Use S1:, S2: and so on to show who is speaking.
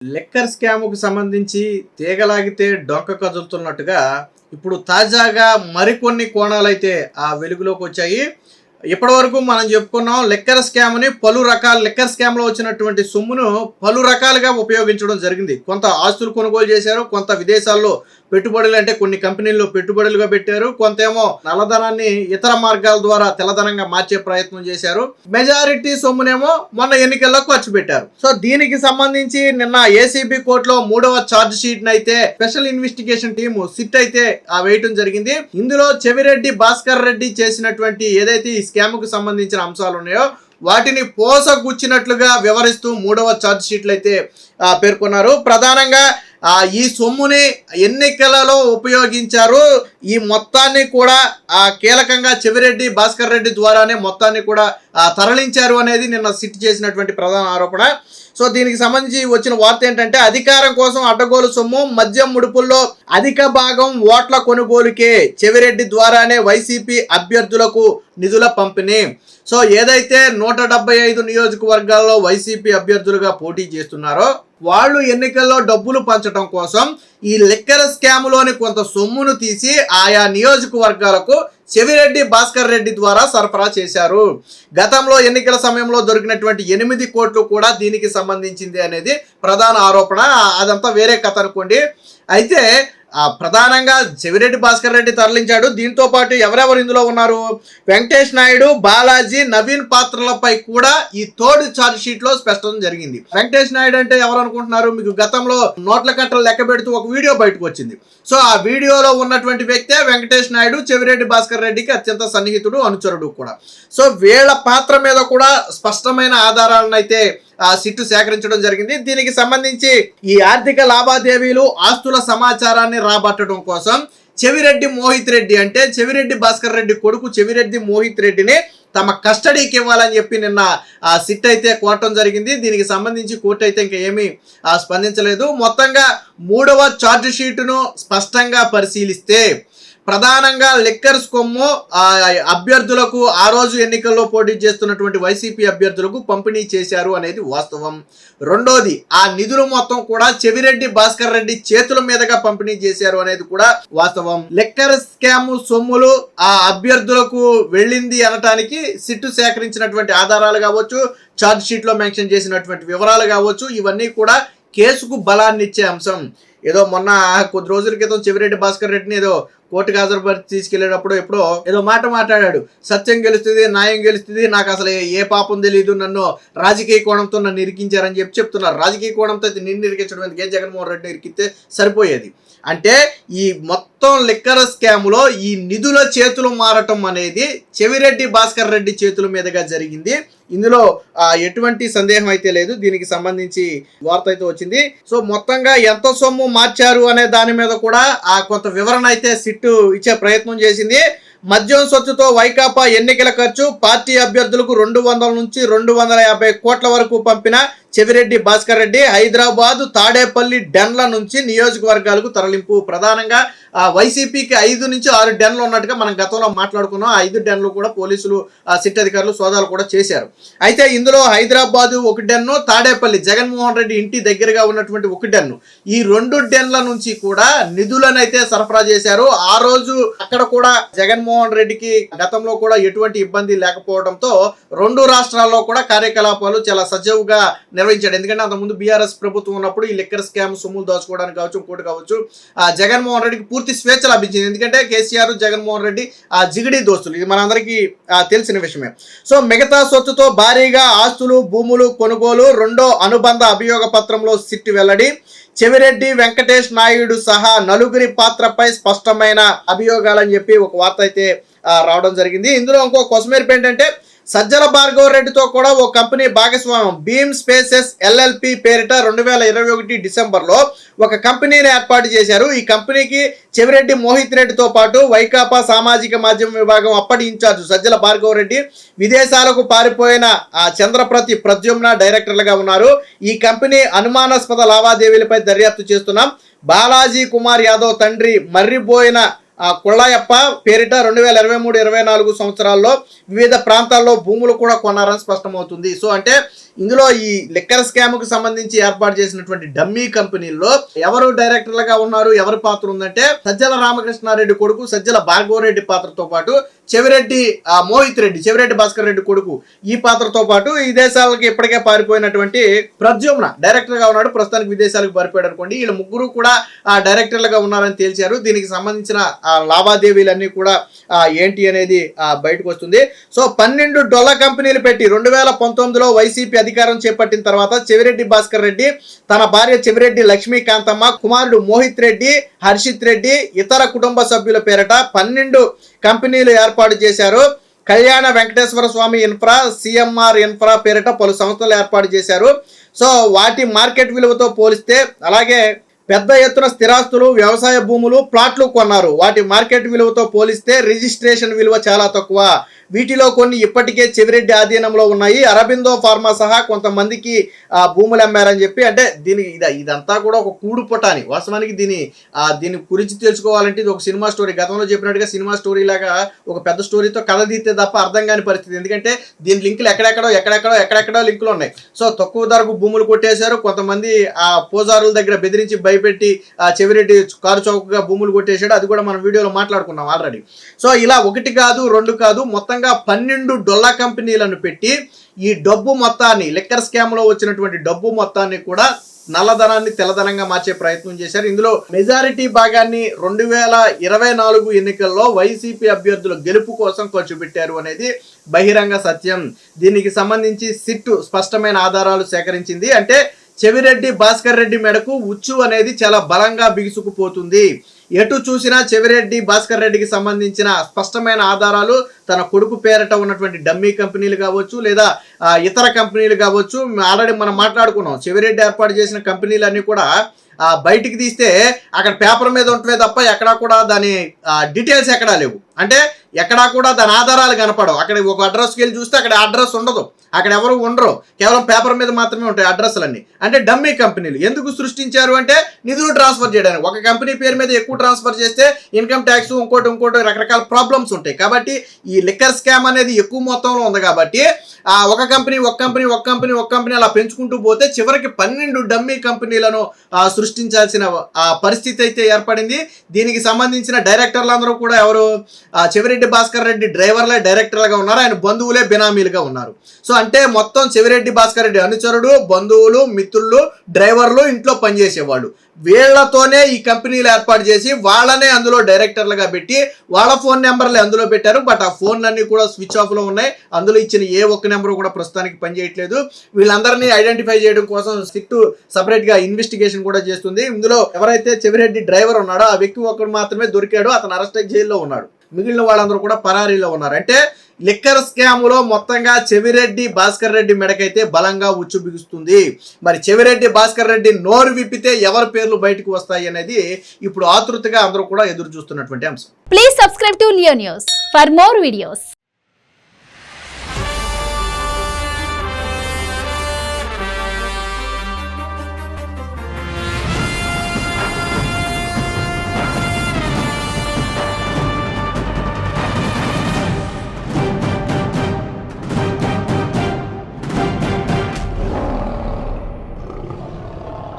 S1: Liquor స్కామ్‌కు సంబంధించి తీగలాగితే డొంక కదులుతున్నట్టుగా ఇప్పుడు తాజాగా మరికొన్ని కోణాలైతే వెలుగులోకొచ్చాయి. ఇప్పటివరకు మనం చెప్పుకున్నాం లిక్కర్ స్కామ్‌ని పలు రకాల లిక్కర్ స్కామ్‌లో వచ్చినటువంటి సొమ్మును పలు రకాలుగా ఉపయోగించడం జరిగింది. కొంత ఆస్తులు కొనుగోలు చేశారు. కొంత విదేశాల్లో పెట్టుబడులు అంటే కొన్ని కంపెనీల్లో పెట్టుబడులుగా పెట్టారు. కొంతేమో నల్లధనాన్ని ఇతర మార్గాల ద్వారా తెల్లధనంగా మార్చే ప్రయత్నం చేశారు. మెజారిటీ సొమ్మునేమో మొన్న ఎన్నికల్లో ఖర్చు పెట్టారు. సో దీనికి సంబంధించి నిన్న ఏసీబీ కోర్టులో 3వ ఛార్జ్ షీట్ అయితే స్పెషల్ ఇన్వెస్టిగేషన్ టీమ్ సిట్ అయితే వేయటం జరిగింది. ఇందులో చెవిరెడ్డి భాస్కర్ రెడ్డి చేసినటువంటి ఏదైతే ఈ స్కామ్ కు సంబంధించిన అంశాలు ఉన్నాయో వాటిని పోసగుచ్చినట్లుగా వివరిస్తూ 3వ ఛార్జ్ షీట్లు అయితే పేర్కొన్నారు. ప్రధానంగా ఈ సొమ్ముని ఎన్నికలలో ఉపయోగించారు. ఈ మొత్తాన్ని కూడా కీలకంగా చెవిరెడ్డి భాస్కర్ రెడ్డి ద్వారానే మొత్తాన్ని కూడా తరలించారు అనేది నిన్న సిట్ చేసినటువంటి ప్రధాన ఆరోపణ. సో దీనికి సంబంధించి వచ్చిన వార్త ఏంటంటే అధికారం కోసం అడ్డగోలు సొమ్ము మద్యం ముడుపుల్లో అధిక భాగం ఓట్ల కొనుగోలుకే చెవిరెడ్డి ద్వారానే వైసీపీ అభ్యర్థులకు నిధుల పంపిణీ. సో ఏదైతే 175 నియోజకవర్గాల్లో వైసీపీ అభ్యర్థులుగా పోటీ చేస్తున్నారో వాళ్ళు ఎన్నికల్లో డబ్బులు పంచడం కోసం ఈ లిక్కర్ స్కామ్లోని కొంత సొమ్మును తీసి ఆయా నియోజకవర్గాలకు చెవిరెడ్డి భాస్కర్ రెడ్డి ద్వారా సరఫరా చేశారు. గతంలో ఎన్నికల సమయంలో దొరికినటువంటి 8 కోట్లు కూడా దీనికి సంబంధించింది అనేది ప్రధాన ఆరోపణ. అదంతా వేరే కథ అనుకోండి. అయితే ప్రధానంగా చెవిరెడ్డి భాస్కర్ రెడ్డి తరలించాడు. దీంతో పాటు ఎవరెవరు ఇందులో ఉన్నారు? వెంకటేష్ నాయుడు, బాలాజీ, నవీన్ పాత్రలపై కూడా ఈ థర్డ్ ఛార్జ్ షీట్ లో స్పష్టం జరిగింది. వెంకటేష్ నాయుడు అంటే ఎవరు అనుకుంటున్నారు? మీకు గతంలో నోట్ల కట్టలు లెక్క పెడుతూ ఒక వీడియో బయటకు వచ్చింది. సో ఆ వీడియోలో ఉన్నటువంటి వ్యక్తే వెంకటేష్ నాయుడు చెవిరెడ్డి భాస్కర్ రెడ్డికి అత్యంత సన్నిహితుడు, అనుచరుడు కూడా. సో వీళ్ళ పాత్ర మీద కూడా స్పష్టమైన ఆధారాలను అయితే సిట్టు సేకరించడం జరిగింది. దీనికి సంబంధించి ఈ ఆర్థిక లావాదేవీలు ఆస్తుల సమాచారాన్ని రాబట్టడం కోసం చెవిరెడ్డి మోహిత్ రెడ్డి అంటే చెవిరెడ్డి భాస్కర్ రెడ్డి కొడుకు చెవిరెడ్డి మోహిత్ రెడ్డిని తమ కస్టడీకి ఇవ్వాలని చెప్పి నిన్న సిట్ అయితే కోరటం జరిగింది. దీనికి సంబంధించి కోర్టు అయితే ఇంకా ఏమీ స్పందించలేదు. మొత్తంగా 3వ ఛార్జ్ షీటును స్పష్టంగా పరిశీలిస్తే ప్రధానంగా లిక్కర్ స్కొమ్ము అభ్యర్థులకు ఆ రోజు ఎన్నికల్లో పోటీ చేస్తున్నటువంటి వైసీపీ అభ్యర్థులకు పంపిణీ చేశారు అనేది వాస్తవం. రెండోది ఆ నిధులు మొత్తం కూడా చెవిరెడ్డి భాస్కర్ రెడ్డి చేతుల మీదుగా పంపిణీ చేశారు అనేది కూడా వాస్తవం. లిక్కర్ స్కామ్ సొమ్ములు ఆ అభ్యర్థులకు వెళ్ళింది అనటానికి సిట్టు సేకరించినటువంటి ఆధారాలు కావచ్చు, ఛార్జ్ షీట్ లో మెన్షన్ చేసినటువంటి వివరాలు కావచ్చు, ఇవన్నీ కూడా కేసుకు బలాన్ని ఇచ్చే అంశం. ఏదో మొన్న కొద్ది రోజుల క్రితం చెవిరెడ్డి భాస్కర్ రెడ్డిని ఏదో కోర్టుకు హాజరుపరిచి తీసుకెళ్లేటప్పుడు ఎప్పుడో ఏదో మాట మాట్లాడాడు. సత్యం గెలుస్తుంది, న్యాయం గెలుస్తుంది, నాకు అసలు ఏ పాపం తెలియదు, నన్ను రాజకీయ కోణంతో నన్ను ఇరికించారని చెప్తున్నారు. రాజకీయ కోణంతో అయితే నిన్ను ఇరికించడం ఎందుకు? జగన్మోహన్ రెడ్డిని ఇరికితే సరిపోయేది. అంటే ఈ మొత్తం లిక్కర్ స్కామ్లో ఈ నిధుల చేతులు మారటం అనేది చెవిరెడ్డి భాస్కర్ రెడ్డి చేతుల మీదుగా జరిగింది. ఇందులో ఎటువంటి సందేహం అయితే లేదు. దీనికి సంబంధించి వార్త అయితే వచ్చింది. సో మొత్తంగా ఎంత సొమ్ము మార్చారు అనే దాని మీద కూడా కొంత వివరణ అయితే సిట్టు ఇచ్చే ప్రయత్నం చేసింది. మద్యం సొత్తుతో వైకాపా ఎన్నికల ఖర్చు పార్టీ అభ్యర్థులకు 200 నుంచి 250 కోట్ల వరకు పంపిన చెవిరెడ్డి భాస్కర్ రెడ్డి హైదరాబాద్ తాడేపల్లి డెన్ల నుంచి నియోజకవర్గాలకు తరలింపు. ప్రధానంగా వైసీపీకి 5 నుంచి 6 డెన్లు ఉన్నట్టుగా మనం గతంలో మాట్లాడుకున్నాం. 5 డెన్లు కూడా పోలీసులు సిట్ అధికారులు సోదాలు కూడా చేశారు. అయితే ఇందులో హైదరాబాద్ ఒక డెన్ను, తాడేపల్లి జగన్మోహన్ రెడ్డి ఇంటి దగ్గరగా ఉన్నటువంటి ఒక డెన్ను, ఈ 2 డెన్ల నుంచి కూడా నిధులను అయితే సరఫరా చేశారు. ఆ రోజు అక్కడ కూడా జగన్మోహన్ రెడ్డికి గతంలో కూడా ఎటువంటి ఇబ్బంది లేకపోవడంతో 2 రాష్ట్రాల్లో కూడా కార్యకలాపాలు చాలా సజావుగా నిర్వహించాడు. ఎందుకంటే అంతకుముందు బీఆర్ఎస్ ప్రభుత్వం ఉన్నప్పుడు ఈ లిక్కర్ స్కామ్ సొమ్ములు దోచుకోవడానికి కావచ్చు, ఇంకోటి కావచ్చు, జగన్మోహన్ రెడ్డికి పూర్తి స్వేచ్ఛ లభించింది. ఎందుకంటే కేసీఆర్, జగన్మోహన్ రెడ్డి జిగిడి దోస్తులు, ఇది మనందరికీ తెలిసిన విషయమే. సో మిగతా సొత్తుతో భారీగా ఆస్తులు, భూములు కొనుగోలు, 2వ అనుబంధ అభియోగ పత్రంలో సిట్ వెల్లడి. చెవిరెడ్డి, వెంకటేష్ నాయుడు సహా 4 పాత్రపై స్పష్టమైన అభియోగాలని చెప్పి ఒక వార్త అయితే రావడం జరిగింది. ఇందులో ఇంకో కొసమేర్పు ఏంటంటే సజ్జల భార్గవ రెడ్డితో కూడా ఓ కంపెనీ భాగస్వామ్యం బీమ్ స్పేసెస్ ఎల్ఎల్పి పేరిట 2021 డిసెంబర్లో ఒక కంపెనీని ఏర్పాటు చేశారు. ఈ కంపెనీకి చెవిరెడ్డి మోహిత్ రెడ్డితో పాటు వైకాపా సామాజిక మాధ్యమ విభాగం అప్పటి ఇన్ఛార్జ్ సజ్జల భార్గవ రెడ్డి, విదేశాలకు పారిపోయిన చంద్రప్రతి ప్రద్యుమ్న డైరెక్టర్లుగా ఉన్నారు. ఈ కంపెనీ అనుమానాస్పద లావాదేవీలపై దర్యాప్తు చేస్తున్నాం. బాలాజీ కుమార్ యాదవ్ తండ్రి మర్రిపోయిన కొళ్ళాయప్ప పేరిట 2023-24 సంవత్సరాల్లో వివిధ ప్రాంతాల్లో భూములు కూడా కొన్నారని స్పష్టమవుతుంది. సో అంటే ఇందులో ఈ లిక్కర్ స్కామ్ కు సంబంధించి ఏర్పాటు చేసినటువంటి డమ్మీ కంపెనీల్లో ఎవరు డైరెక్టర్లుగా ఉన్నారు, ఎవరి పాత్ర ఉందంటే సజ్జల రామకృష్ణారెడ్డి కొడుకు సజ్జల భార్గవరెడ్డి పాత్రతో పాటు చెవిరెడ్డి మోహిత్ రెడ్డి, చెవిరెడ్డి భాస్కర్ రెడ్డి కొడుకు ఈ పాత్రతో పాటు ఈ దేశాలకి ఇప్పటికే పారిపోయినటువంటి ప్రద్యుమ్న డైరెక్టర్ గా ఉన్నాడు. ప్రస్తుతానికి విదేశాలకు పారిపోయాడు అనుకోండి. వీళ్ళ ముగ్గురు కూడా డైరెక్టర్లుగా ఉన్నారని తేల్చారు. దీనికి సంబంధించిన లావాదేవీలన్నీ కూడా ఏంటి అనేది బయటకు వస్తుంది. సో 12 డొల్ల కంపెనీలు పెట్టి 2019లో వైసీపీ అధికారం చేపట్టిన తర్వాత చెవిరెడ్డి భాస్కర్ రెడ్డి తన భార్య చెవిరెడ్డి లక్ష్మీకాంతమ్మ, కుమారుడు మోహిత్ రెడ్డి, హర్షిత్ రెడ్డి, ఇతర కుటుంబ సభ్యుల పేరట 12 కంపెనీలు ఏర్పాటు చేశారు. కళ్యాణ వెంకటేశ్వర స్వామి ఇన్ఫ్రా, సిఎంఆర్ ఇన్ఫ్రా పేరిట పలు సంస్థలు ఏర్పాటు చేశారు. సో వాటి మార్కెట్ విలువతో పోలిస్తే, అలాగే పెద్ద ఎత్తున స్థిరాస్తులు, వ్యవసాయ భూములు, ప్లాట్లు కొన్నారు. వాటి మార్కెట్ విలువతో పోలిస్తే రిజిస్ట్రేషన్ విలువ చాలా తక్కువ. వీటిలో కొన్ని ఇప్పటికే చెవిరెడ్డి ఆధీనంలో ఉన్నాయి. అరబిందో ఫార్మా సహా కొంతమందికి భూములు అమ్మారని చెప్పి, అంటే ఇదంతా కూడా ఒక కూడు పుటాని. వాస్తవానికి దీని గురించి తెలుసుకోవాలంటే ఇది ఒక సినిమా స్టోరీ. గతంలో చెప్పినట్టుగా సినిమా స్టోరీ లాగా ఒక పెద్ద స్టోరీతో కథ తీస్తే తప్ప అర్థం కాని పరిస్థితి. ఎందుకంటే దీని లింకులు ఎక్కడెక్కడో లింకులు ఉన్నాయి. సో తక్కువ ధరకు భూములు కొట్టేశారు. కొంతమంది పూజారుల దగ్గర బెదిరించి భయపెట్టి చెవిరెడ్డి కారు చౌకగా భూములు కొట్టేశాడు. అది కూడా మనం వీడియోలో మాట్లాడుకున్నాం ఆల్రెడీ. సో ఇలా 1 కాదు 2 కాదు, మొత్తంగా 12 డొల్లా కంపెనీలను పెట్టి ఈ డబ్బు మొత్తాన్ని, లిక్కర్ స్కామ్ లో వచ్చినటువంటి డబ్బు మొత్తాన్ని కూడా నల్లధనాన్ని తెల్లధనంగా మార్చే ప్రయత్నం చేశారు. ఇందులో మెజారిటీ భాగాన్ని 2024 ఎన్నికల్లో వైసీపీ అభ్యర్థుల గెలుపు కోసం ఖర్చు పెట్టారు అనేది బహిరంగ సత్యం. దీనికి సంబంధించి సిట్ స్పష్టమైన ఆధారాలు సేకరించింది. అంటే చెవిరెడ్డి భాస్కర్ రెడ్డి మెడకు ఉచ్చు అనేది చాలా బలంగా బిగుసుకుపోతుంది. ఎటు చూసినా చెవిరెడ్డి భాస్కర్ రెడ్డికి సంబంధించిన స్పష్టమైన ఆధారాలు తన కొడుకు పేరట ఉన్నటువంటి డమ్మీ కంపెనీలు కావచ్చు, లేదా ఇతర కంపెనీలు కావచ్చు. ఆల్రెడీ మనం మాట్లాడుకున్నాం. చెవిరెడ్డి ఏర్పాటు చేసిన కంపెనీలన్నీ కూడా బయటికి తీస్తే అక్కడ పేపర్ మీద ఉంటవే తప్ప ఎక్కడా కూడా దాని డీటెయిల్స్ ఎక్కడా లేవు. అంటే ఎక్కడా కూడా దాని ఆధారాలు కనపడవు. అక్కడ ఒక అడ్రస్కి వెళ్ళి చూస్తే అక్కడ అడ్రస్ ఉండదు, అక్కడ ఎవరు ఉండరు, కేవలం పేపర్ మీద మాత్రమే ఉంటాయి అడ్రస్లన్నీ. అంటే డమ్మీ కంపెనీలు ఎందుకు సృష్టించారు అంటే నిధులు ట్రాన్స్ఫర్ చేయడానికి. ఒక కంపెనీ పేరు మీద ఎక్కువ ట్రాన్స్ఫర్ చేస్తే ఇన్కమ్ ట్యాక్స్ ఇంకోటి రకరకాల ప్రాబ్లమ్స్ ఉంటాయి. కాబట్టి ఈ లిక్కర్ స్కామ్ అనేది ఎక్కువ మొత్తంలో ఉంది కాబట్టి ఒక కంపెనీ అలా పెంచుకుంటూ పోతే చివరికి 12 డమ్మీ కంపెనీలను సృష్టించాల్సిన పరిస్థితి అయితే ఏర్పడింది. దీనికి సంబంధించిన డైరెక్టర్లందరూ కూడా ఎవరు, చెవిరెడ్డి భాస్కర్ రెడ్డి డైరెక్టర్లుగా ఉన్నారు. ఆయన బంధువులే బినామీలుగా ఉన్నారు. సో అంటే మొత్తం చెవిరెడ్డి భాస్కర్ రెడ్డి అనుచరుడు, బంధువులు, మిత్రులు, డ్రైవర్లు, ఇంట్లో పనిచేసేవాళ్ళు, వీళ్లతోనే ఈ కంపెనీలు ఏర్పాటు చేసి వాళ్ళనే అందులో డైరెక్టర్లుగా పెట్టి వాళ్ళ ఫోన్ నెంబర్లే అందులో పెట్టారు. బట్ ఆ ఫోన్లన్నీ కూడా స్విచ్ ఆఫ్లో ఉన్నాయి. అందులో ఇచ్చిన ఏ ఒక్క నెంబర్ కూడా ప్రస్తుతానికి పనిచేయట్లేదు. వీళ్ళందరినీ ఐడెంటిఫై చేయడం కోసం సిట్ సపరేట్గా ఇన్వెస్టిగేషన్ కూడా చేస్తుంది. ఇందులో ఎవరైతే చెవిరెడ్డి డ్రైవర్ ఉన్నాడో ఆ వ్యక్తి ఒక్కడు మాత్రమే దొరికాడు. అతను అరెస్ట్ అయ్యి జైల్లో ఉన్నాడు. మిగిలిన వాళ్ళందరూ కూడా పరారీలో ఉన్నారు. అంటే లిక్కర్ స్కామ్లో మొత్తంగా చెవిరెడ్డి భాస్కర్ రెడ్డి మెడకైతే బలంగా ఉచ్చు బిగుస్తుంది. మరి చెవిరెడ్డి భాస్కర్ రెడ్డి నోరు విప్పితే ఎవరి పేర్లు బయటకు వస్తాయి అనేది ఇప్పుడు ఆతృతగా అందరూ కూడా ఎదురు చూస్తున్నటువంటి అంశం.
S2: Please subscribe to Leo news for more videos.